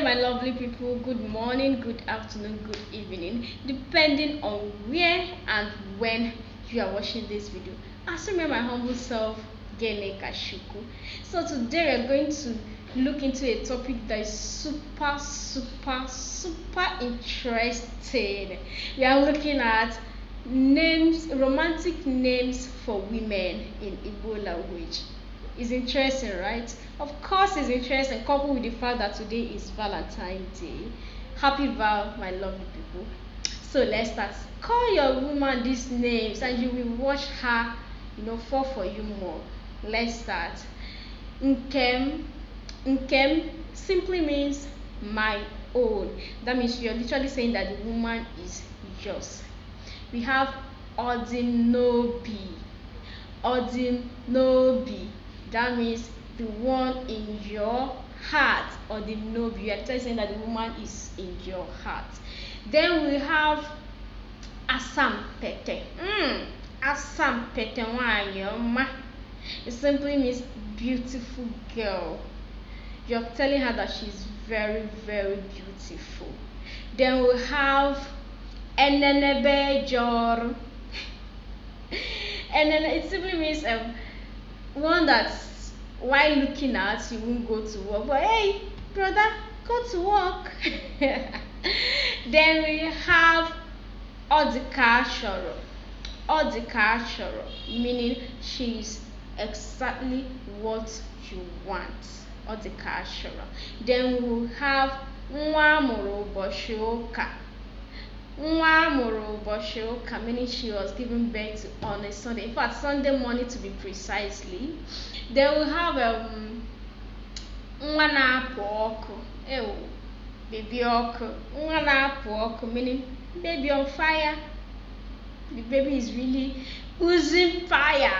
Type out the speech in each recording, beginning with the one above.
there, my lovely people. Good morning, good afternoon, good evening, depending on where and when you are watching this video. As you my humble self, Gene Kashuku. So today we are going to look into a topic that is super interesting. We are looking at names, romantic names for women in Igbo language. It's interesting, right? Of course it's interesting, coupled with the fact that today is Valentine's Day. Happy Val, my lovely people. So let's start. Call your woman these names and you will watch her, fall for you more. Let's start. Nkem. Nkem simply means my own. That means you're literally saying that the woman is yours. We have Odinobi. Odinobi. That means the one in your heart, or the nobi. You are saying that the woman is in your heart. Then we have Asampete. Asampete wanyoma. It simply means beautiful girl. You're telling her that she's very beautiful. Then we have Enenebe Jor. And then it simply means one that's while looking at you won't go to work, but hey brother, go to work. Then we have Odikashoro. Odikashoro, meaning she's exactly what you want. Odikashoro. Then we have Nwamuru Boshoka. Nwamuru meaning she was given birth on a Sunday. In fact, Sunday morning to be precisely. Then we have Nwanapoku. Baby oku. Nwanapoku meaning baby on fire. The baby is really oozing fire.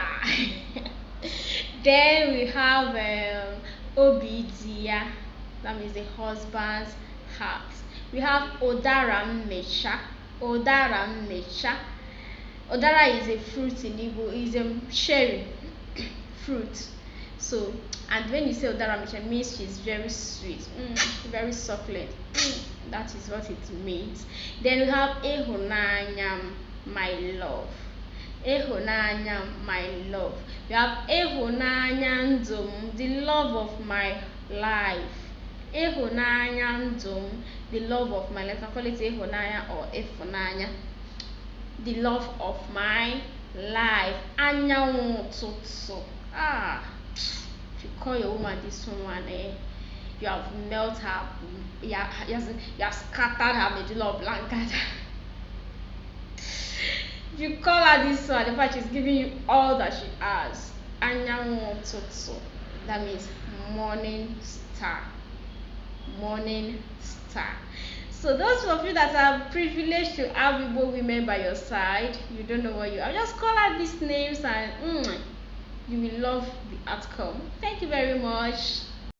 Then we have Obidia. That means the husband's heart. We have Odara Mecha. Odara Mecha. Odara is a fruit in Igbo. It's a cherry fruit. So, and when you say Odara Mecha, it means she's very sweet, very succulent. That is what it means. Then we have Ehonanya, my love. Ehonanya, my love. We have Ehonanya Ndum, the love of my life. Ehonanya Ndum, the love of my life. I call it Ehonanya or Efonanya, the love of my life. Anyanwu Tutsu. If you call your woman this one, you have melted her, you have scattered her medulla oblongata. If you call her this one, in fact she's giving you all that she has. Anyanwu Tutsu. That means morning star. Morning star. So those of you that are privileged to have Igbo women by your side, you don't know what you are. Just call out these names and you will love the outcome. Thank you very much.